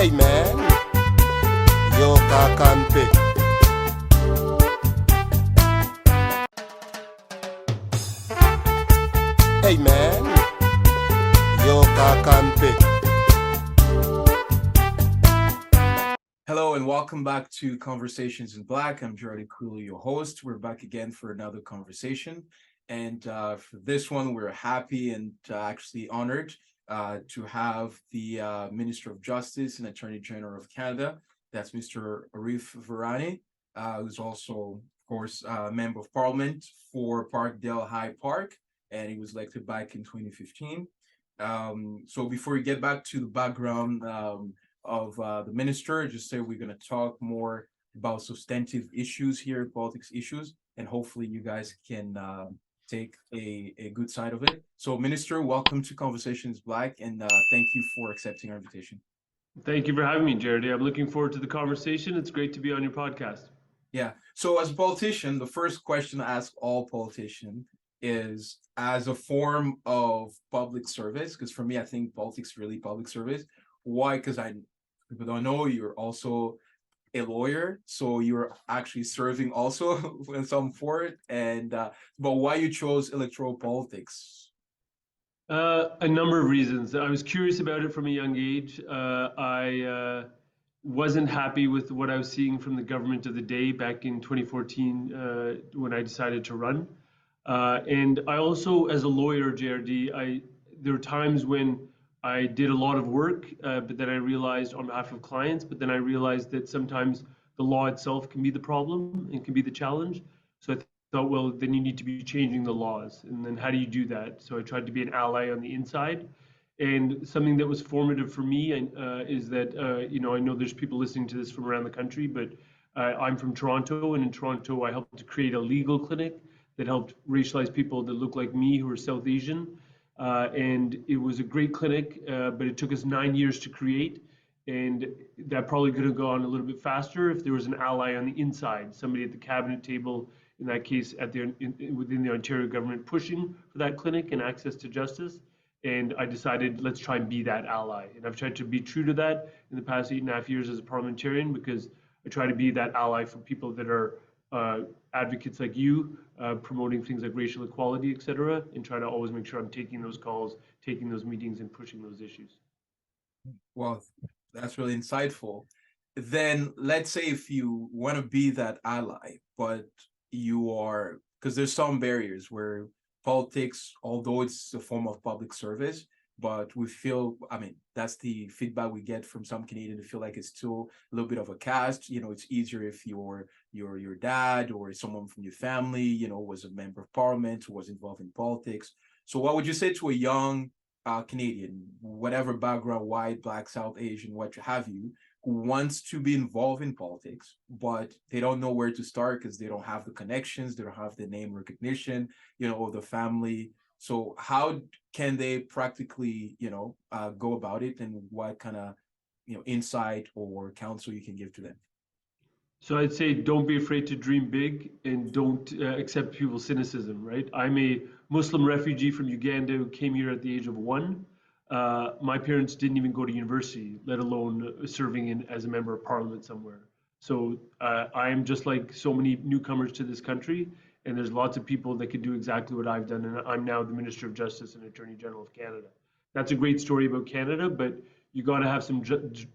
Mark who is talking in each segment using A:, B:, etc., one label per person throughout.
A: Hey man, yo kakampe. Hey man, yo kakampe.
B: Hello and welcome back to Conversations in Black. I'm Jordy Cooley, your host. We're back again for another conversation. And for this one, we're happy and actually honored to have the Minister of Justice and Attorney General of Canada. That's Mr. Arif Virani, who's also, of course, a Member of Parliament for Parkdale High Park, and he was elected back in 2015. So before we get back to the background of the minister, just say we're going to talk more about substantive issues here, politics issues, and hopefully you guys can take a good side of it. So, Minister, welcome to Conversations Black, and thank you for accepting our invitation.
C: Thank you for having me, Jared. I'm looking forward to the conversation. It's great to be on your podcast.
B: Yeah. So, as a politician, the first question I ask all politicians is, as a form of public service, because for me, I think politics is really public service. Why? Because people don't know you're also a lawyer, so you're actually serving also in some form. And but why you chose electoral politics?
C: A number of reasons. I was curious about it from a young age. I wasn't happy with what I was seeing from the government of the day back in 2014 when I decided to run. And I also, as a lawyer, JRD, there were times when I did a lot of work, but then I realized on behalf of clients, but then I realized that sometimes the law itself can be the problem and can be the challenge. So I thought, well, then you need to be changing the laws. And then how do you do that? So I tried to be an ally on the inside. And something that was formative for me is that, I know there's people listening to this from around the country, but I'm from Toronto, and in Toronto, I helped to create a legal clinic that helped racialized people that look like me who are South Asian. And it was a great clinic, but it took us 9 years to create. And that probably could have gone a little bit faster if there was an ally on the inside, somebody at the cabinet table, in that case, within the Ontario government, pushing for that clinic and access to justice. And I decided, let's try and be that ally. And I've tried to be true to that in the past 8.5 years as a parliamentarian, because I try to be that ally for people that are advocates like you, promoting things like racial equality, et cetera, and try to always make sure I'm taking those calls, taking those meetings, and pushing those issues.
B: Well, that's really insightful. Then let's say if you want to be that ally, but you are, because there's some barriers where politics, although it's a form of public service, but we feel, that's the feedback we get from some Canadians, to feel like it's still a little bit of a caste. It's easier if your dad or someone from your family, was a member of parliament, who was involved in politics. So what would you say to a young Canadian, whatever background, white, black, South Asian, what have you, who wants to be involved in politics, but they don't know where to start because they don't have the connections, they don't have the name recognition, of the family. So how can they practically, go about it, and what kind of, insight or counsel you can give to them?
C: So I'd say don't be afraid to dream big, and don't accept people's cynicism, right? I'm a Muslim refugee from Uganda who came here at the age of 1. My parents didn't even go to university, let alone serving as a member of parliament somewhere. So I am just like so many newcomers to this country, and there's lots of people that could do exactly what I've done, and I'm now the Minister of Justice and Attorney General of Canada. That's a great story about Canada, but you got to have some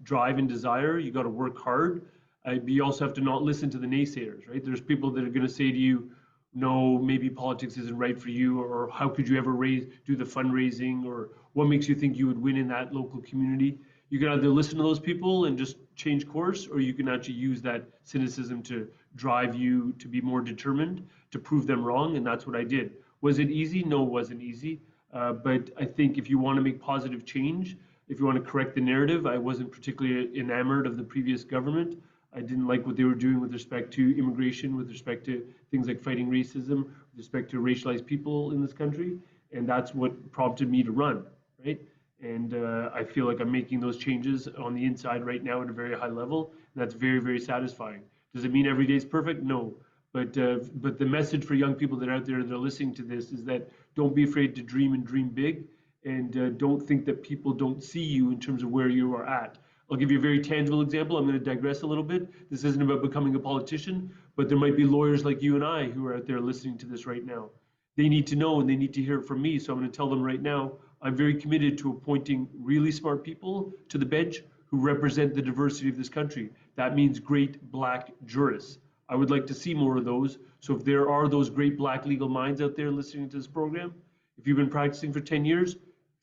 C: drive and desire. You got to work hard. But you also have to not listen to the naysayers, right? There's people that are going to say to you, no, maybe politics isn't right for you, or how could you ever do the fundraising, or what makes you think you would win in that local community? You can either listen to those people and just change course, or you can actually use that cynicism to drive you to be more determined, to prove them wrong, and that's what I did. Was it easy? No, it wasn't easy. But I think if you want to make positive change, if you want to correct the narrative, I wasn't particularly enamored of the previous government. I didn't like what they were doing with respect to immigration, with respect to things like fighting racism, with respect to racialized people in this country. And that's what prompted me to run, right? And I feel like I'm making those changes on the inside right now at a very high level. And that's very, very satisfying. Does it mean every day is perfect? No. But the message for young people that are out there that are listening to this is that don't be afraid to dream and dream big. And don't think that people don't see you in terms of where you are at. I'll give you a very tangible example. I'm going to digress a little bit. This isn't about becoming a politician, but there might be lawyers like you and I who are out there listening to this right now. They need to know and they need to hear it from me. So I'm going to tell them right now, I'm very committed to appointing really smart people to the bench who represent the diversity of this country. That means great black jurists. I would like to see more of those. So if there are those great black legal minds out there listening to this program, if you've been practicing for 10 years,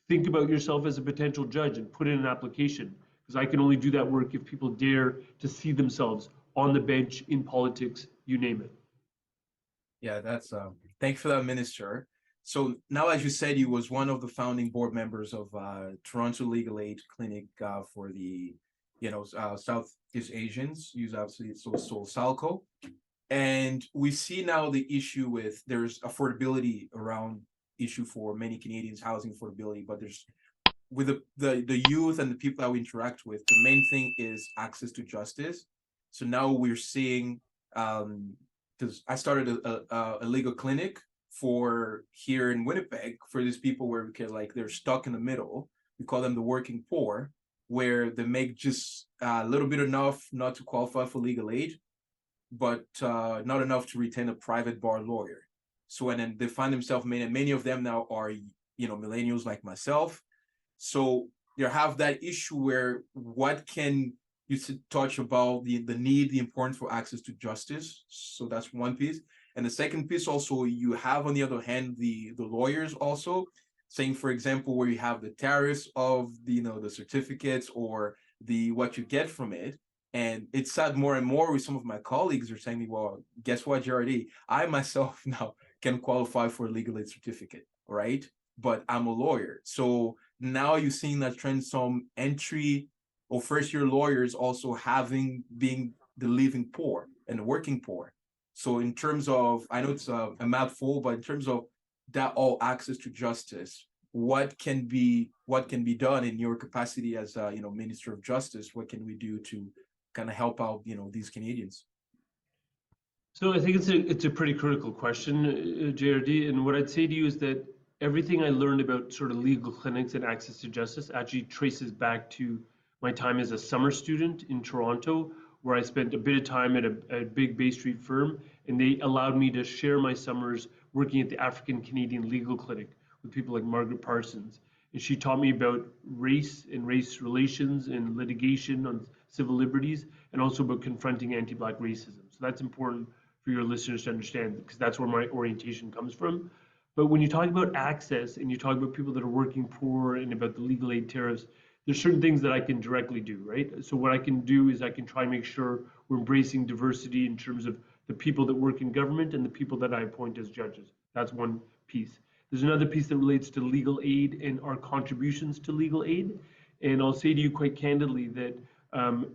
C: think about yourself as a potential judge and put in an application. Because I can only do that work if people dare to see themselves on the bench, in politics, you name it.
B: Yeah, that's thanks for that, Minister. So now, as you said, you was one of the founding board members of Toronto Legal Aid Clinic for the, Southeast Asians. Use obviously so SALCO, and we see now the issue with there's affordability around issue for many Canadians, housing affordability, but there's with the youth and the people that we interact with, the main thing is access to justice. So now we're seeing because I started a legal clinic for here in Winnipeg for these people where we can, like, they're stuck in the middle. We call them the working poor, where they make just a little bit enough not to qualify for legal aid, but not enough to retain a private bar lawyer. So and then they find themselves, many of them now are millennials like myself. So you have that issue where what can you touch about the need, the importance for access to justice. So that's one piece. And the second piece also, you have on the other hand, the lawyers also saying, for example, where you have the tariffs of the certificates or the what you get from it. And it's sad more and more with some of my colleagues are saying, well, guess what, JRD? I myself now can qualify for a legal aid certificate, right? But I'm a lawyer. So now you're seeing that trend, some entry or first year lawyers also being the living poor and the working poor. So in terms of, I know it's a mouthful, but in terms of that all access to justice, what can be done in your capacity as Minister of Justice? What can we do to kind of help out these Canadians?
C: So I think it's a pretty critical question, JRD. And what I'd say to you is that everything I learned about sort of legal clinics and access to justice actually traces back to my time as a summer student in Toronto, where I spent a bit of time at a big Bay Street firm, and they allowed me to share my summers working at the African Canadian Legal Clinic with people like Margaret Parsons. And she taught me about race and race relations and litigation on civil liberties, and also about confronting anti-Black racism. So that's important for your listeners to understand, because that's where my orientation comes from. But when you talk about access and you talk about people that are working poor and about the legal aid tariffs, there's certain things that I can directly do, right? So what I can do is I can try and make sure we're embracing diversity in terms of the people that work in government and the people that I appoint as judges. That's one piece. There's another piece that relates to legal aid and our contributions to legal aid. And I'll say to you quite candidly that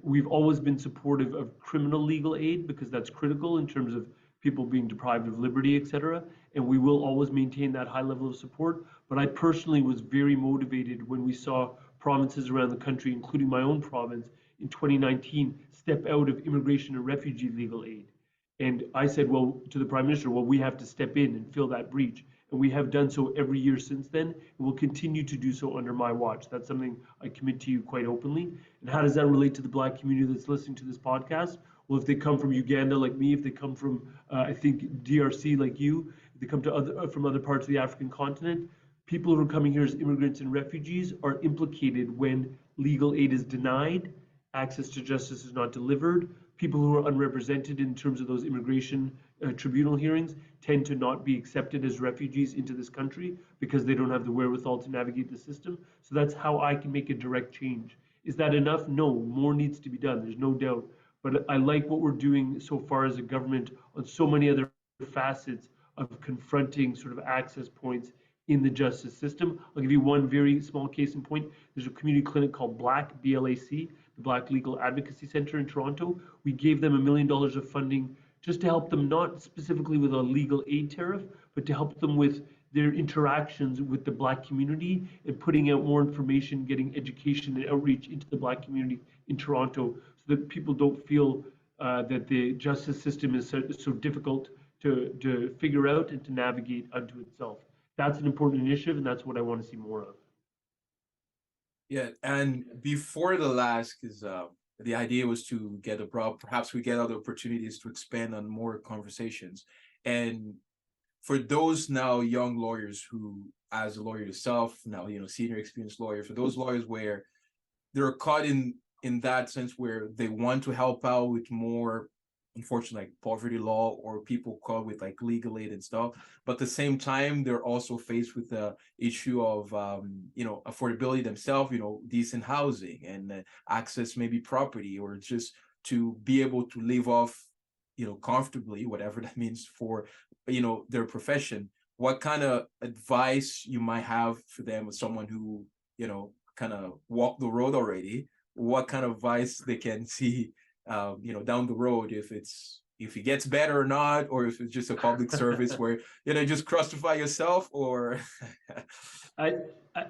C: we've always been supportive of criminal legal aid because that's critical in terms of people being deprived of liberty, et cetera. And we will always maintain that high level of support. But I personally was very motivated when we saw provinces around the country, including my own province, in 2019, step out of immigration and refugee legal aid. And I said, well, to the Prime Minister, well, we have to step in and fill that breach. And we have done so every year since then, and we'll continue to do so under my watch. That's something I commit to you quite openly. And how does that relate to the Black community that's listening to this podcast? Well, if they come from Uganda like me, if they come from, I think, DRC like you, if they come from other parts of the African continent, people who are coming here as immigrants and refugees are implicated when legal aid is denied, access to justice is not delivered. People who are unrepresented in terms of those immigration tribunal hearings tend to not be accepted as refugees into this country because they don't have the wherewithal to navigate the system. So that's how I can make a direct change. Is that enough? No, more needs to be done. There's no doubt. But I like what we're doing so far as a government on so many other facets of confronting sort of access points in the justice system. I'll give you one very small case in point. There's a community clinic called BLAC, B-L-A-C, the Black Legal Advocacy Center in Toronto. We gave them $1 million of funding just to help them, not specifically with a legal aid tariff, but to help them with their interactions with the Black community and putting out more information, getting education and outreach into the Black community in Toronto so that people don't feel that the justice system is so difficult to figure out and to navigate unto itself. That's an important initiative, and that's what I want to see more of.
B: Yeah, and before the last, because the idea was to get abroad, perhaps we get other opportunities to expand on more conversations. And for those now young lawyers who, as a lawyer yourself, now senior experienced lawyer, for those lawyers where they're caught in that sense where they want to help out with more, unfortunately, like poverty law or people caught with like legal aid and stuff, but at the same time they're also faced with the issue of affordability themselves, decent housing and access maybe property, or just to be able to live off comfortably, whatever that means for their profession. What kind of advice you might have for them, as someone who kind of walked the road already? What kind of advice they can see down the road, if it gets better or not, or if it's just a public service where just crucify yourself, or
C: I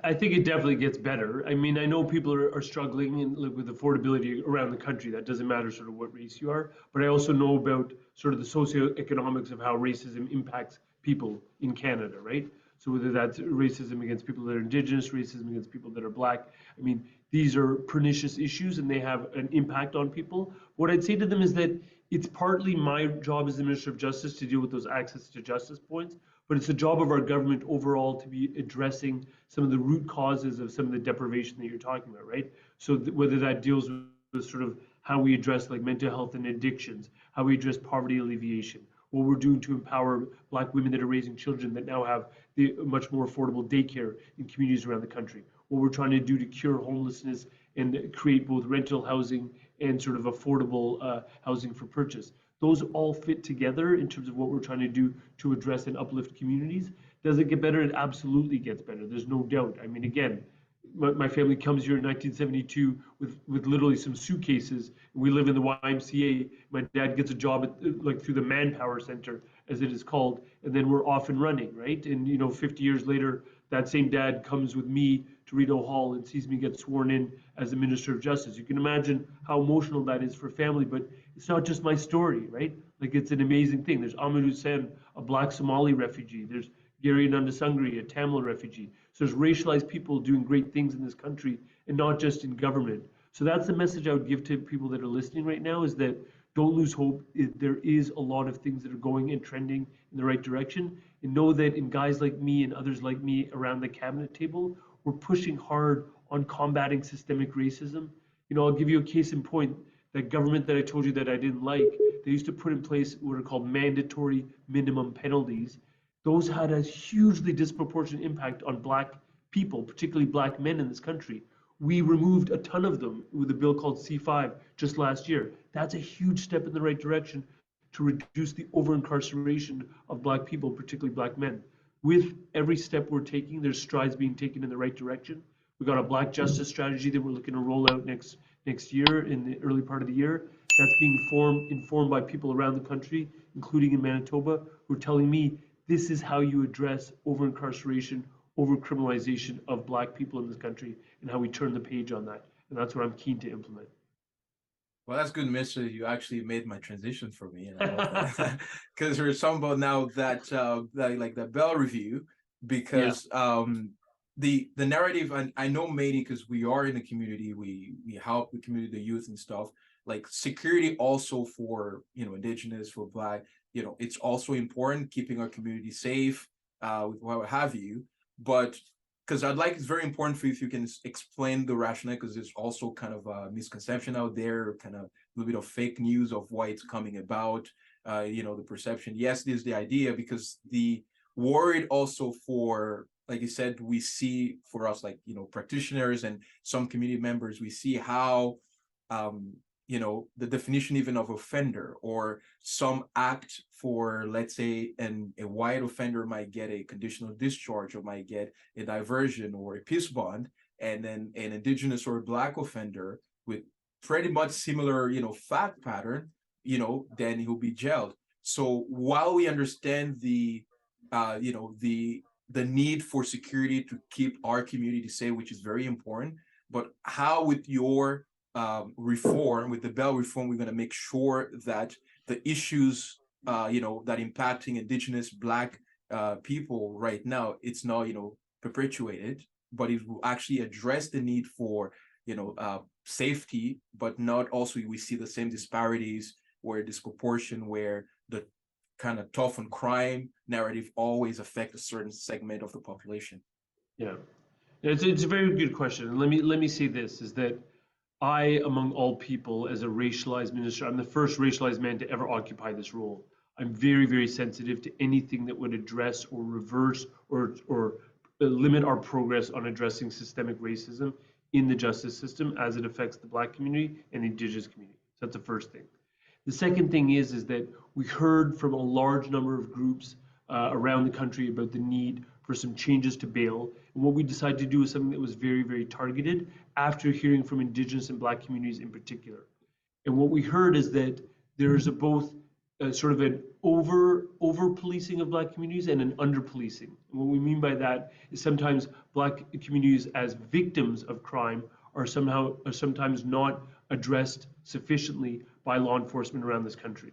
C: I think it definitely gets better. I mean, I know people are struggling with affordability around the country. That doesn't matter sort of what race you are, but I also know about sort of the socioeconomics of how racism impacts people in Canada, right? So whether that's racism against people that are Indigenous, racism against people that are Black, I mean, these are pernicious issues and they have an impact on people. What I'd say to them is that it's partly my job as the Minister of Justice to deal with those access to justice points, but it's the job of our government overall to be addressing some of the root causes of some of the deprivation that you're talking about, right? So whether that deals with sort of how we address like mental health and addictions, how we address poverty alleviation, what we're doing to empower Black women that are raising children that now have the much more affordable daycare in communities around the country, what we're trying to do to cure homelessness and create both rental housing and sort of affordable housing for purchase. Those all fit together in terms of what we're trying to do to address and uplift communities. Does it get better? It absolutely gets better. There's no doubt. I mean, again, my family comes here in 1972 with literally some suitcases. We live in the YMCA. My dad gets a job like through the Manpower Center, as it is called, and then we're off and running, right? And 50 years later, that same dad comes with me to Rideau Hall and sees me get sworn in as the Minister of Justice. You can imagine how emotional that is for family, but it's not just my story, right? Like, it's an amazing thing. There's Ahmed Hussein, a Black Somali refugee. There's Gary Nandasangri, a Tamil refugee. So there's racialized people doing great things in this country, and not just in government. So that's the message I would give to people that are listening right now, is that don't lose hope. There is a lot of things that are going and trending in the right direction. And know that in guys like me and others like me around the cabinet table, we're pushing hard on combating systemic racism. I'll give you a case in point. That government that I told you that I didn't like, they used to put in place what are called mandatory minimum penalties. Those had a hugely disproportionate impact on Black people, particularly Black men in this country. We removed a ton of them with a bill called C5 just last year. That's a huge step in the right direction to reduce the over-incarceration of Black people, particularly Black men. With every step we're taking, there's strides being taken in the right direction. We've got a Black justice strategy that we're looking to roll out next year, in the early part of the year. That's being informed by people around the country, including in Manitoba, who are telling me this is how you address over-incarceration, over-criminalization of Black people in this country, and how we turn the page on that. And that's what I'm keen to implement.
B: well, that's good, Mister. You actually made my transition for me, and I love that because we're talking about now that like the Bell review,
C: Yeah.
B: because the narrative, and I know mainly because we are in the community, we help the community, the youth and stuff. Like security also for Indigenous, for Black, it's also important, keeping our community safe, with what have you. But because it's very important for you if you can explain the rationale, because there's also kind of a misconception out there, kind of a little bit of fake news of why it's coming about, the perception. Yes, there's the idea, because the worried also for, like you said, we see for us, like, practitioners and some community members, we see how, the definition even of offender, or some act for, let's say, a white offender might get a conditional discharge, or might get a diversion or a peace bond, and then an Indigenous or Black offender with pretty much similar, fact pattern, then he'll be jailed. So while we understand the need for security to keep our community safe, which is very important, but how with your reform, with the Bell reform, we're going to make sure that the issues, that impacting Indigenous Black people right now, it's not, perpetuated, but it will actually address the need for, safety, but not also we see the same disparities where disproportion, where the kind of tough on crime narrative always affect a certain segment of the population.
C: Yeah, it's a very good question. And let me say this, is that I, among all people, as a racialized minister, I'm the first racialized man to ever occupy this role. I'm very, very sensitive to anything that would address or reverse or limit our progress on addressing systemic racism in the justice system as it affects the Black community and the Indigenous community. So that's the first thing. The second thing is that we heard from a large number of groups around the country about the need for some changes to bail. And what we decided to do was something that was very, very targeted after hearing from Indigenous and Black communities in particular. And what we heard is that there is both sort of an over policing of Black communities and an under policing. And what we mean by that is sometimes Black communities as victims of crime are sometimes not addressed sufficiently by law enforcement around this country.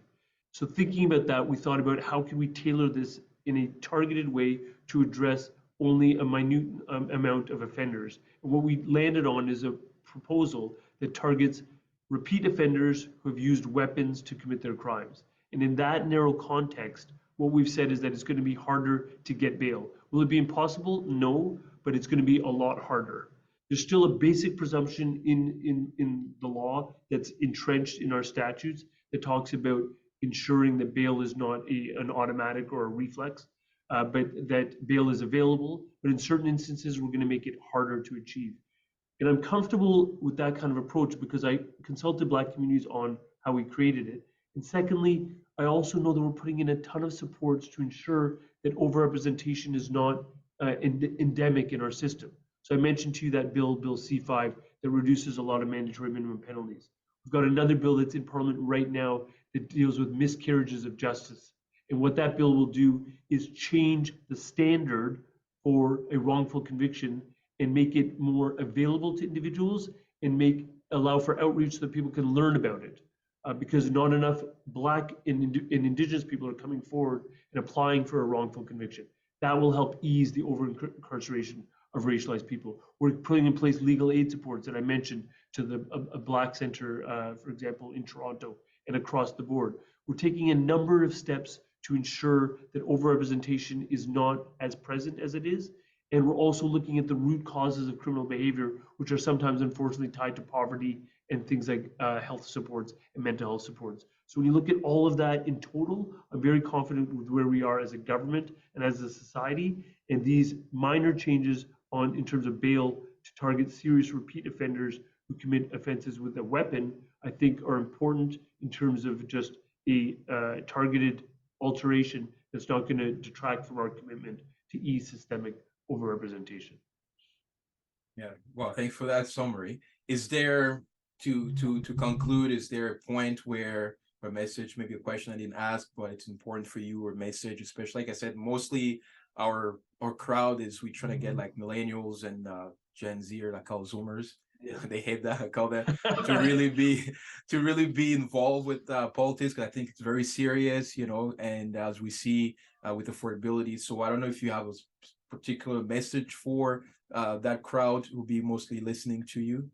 C: So thinking about that, we thought about how can we tailor this in a targeted way to address only a minute amount of offenders. And what we landed on is a proposal that targets repeat offenders who have used weapons to commit their crimes. And in that narrow context, what we've said is that it's going to be harder to get bail. Will it be impossible? No, but it's going to be a lot harder. There's still a basic presumption in the law that's entrenched in our statutes that talks about ensuring that bail is not an automatic or a reflex, but that bail is available. But in certain instances, we're going to make it harder to achieve. And I'm comfortable with that kind of approach because I consulted Black communities on how we created it. And secondly, I also know that we're putting in a ton of supports to ensure that overrepresentation is not endemic in our system. So I mentioned to you that bill C5, that reduces a lot of mandatory minimum penalties. We've got another bill that's in Parliament right now that deals with miscarriages of justice. And what that bill will do is change the standard for a wrongful conviction and make it more available to individuals and allow for outreach so that people can learn about it. Because not enough Black and Indigenous people are coming forward and applying for a wrongful conviction. That will help ease the over-incarceration of racialized people. We're putting in place legal aid supports that I mentioned to a Black center, for example, in Toronto and across the board. We're taking a number of steps to ensure that overrepresentation is not as present as it is. And we're also looking at the root causes of criminal behavior, which are sometimes unfortunately tied to poverty and things like health supports and mental health supports. So when you look at all of that in total, I'm very confident with where we are as a government and as a society. And these minor changes in terms of bail to target serious repeat offenders who commit offenses with a weapon, I think are important in terms of just a targeted alteration that's not going to detract from our commitment to ease systemic overrepresentation.
B: Yeah, well, thanks for that summary. Is there, to conclude, is there a point where a message, maybe a question I didn't ask, but it's important for you, or a message, especially, like I said, mostly our crowd is, we try to get like millennials and Gen Z, or like call Zoomers. Yeah. They hate that, I call that, to really be involved with politics, because I think it's very serious, and as we see with affordability. So I don't know if you have a particular message for that crowd who will be mostly listening to you.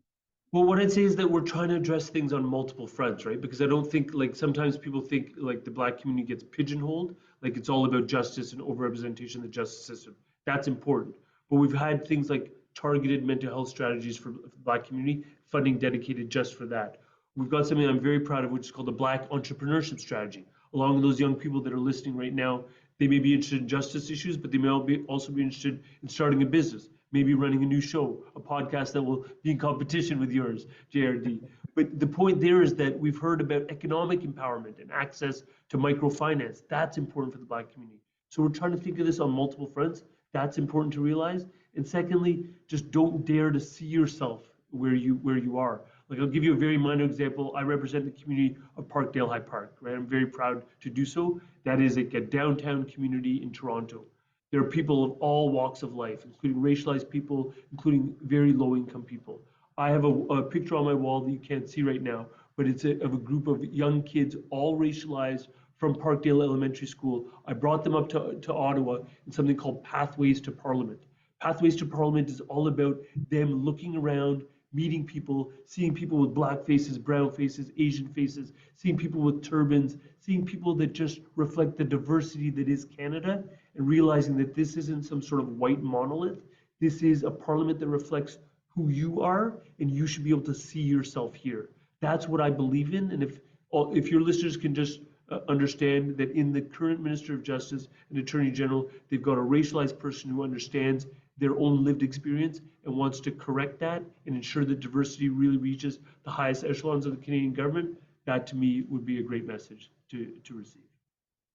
C: Well, what I'd say is that we're trying to address things on multiple fronts, right? Because I don't think, like, sometimes people think like the Black community gets pigeonholed, like it's all about justice and overrepresentation in the justice system. That's important. But we've had things like targeted mental health strategies for the Black community, funding dedicated just for that. We've got something I'm very proud of, which is called the Black Entrepreneurship Strategy. Along with those young people that are listening right now, they may be interested in justice issues, but they may also be interested in starting a business, maybe running a new show, a podcast that will be in competition with yours, JRD. But the point there is that we've heard about economic empowerment and access to microfinance. That's important for the Black community. So we're trying to think of this on multiple fronts. That's important to realize. And secondly, just don't dare to see yourself where you are. Like, I'll give you a very minor example. I represent the community of Parkdale High Park, right? I'm very proud to do so. That is like a downtown community in Toronto. There are people of all walks of life, including racialized people, including very low-income people. I have a picture on my wall that you can't see right now, but it's of a group of young kids, all racialized, from Parkdale Elementary School. I brought them up to Ottawa in something called Pathways to Parliament. Pathways to Parliament is all about them looking around, meeting people, seeing people with black faces, brown faces, Asian faces, seeing people with turbans, seeing people that just reflect the diversity that is Canada, and realizing that this isn't some sort of white monolith. This is a parliament that reflects who you are, and you should be able to see yourself here. That's what I believe in. And if your listeners can just understand that in the current Minister of Justice and Attorney General, they've got a racialized person who understands their own lived experience and wants to correct that and ensure that diversity really reaches the highest echelons of the Canadian government, that to me would be a great message to receive.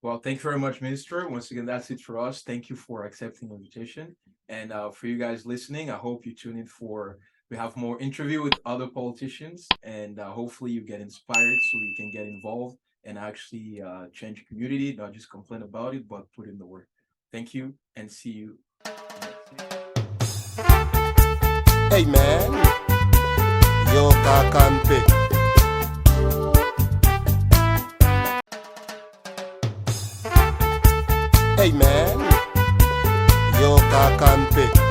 B: Well, thank you very much, Minister. Once again, that's it for us. Thank you for accepting the invitation. And for you guys listening, I hope you tune in we have more interview with other politicians, and hopefully you get inspired so you can get involved and actually change your community, not just complain about it, but put in the work. Thank you, and see you.
A: Hey man, yo kakampe. Hey man, yo kakampe.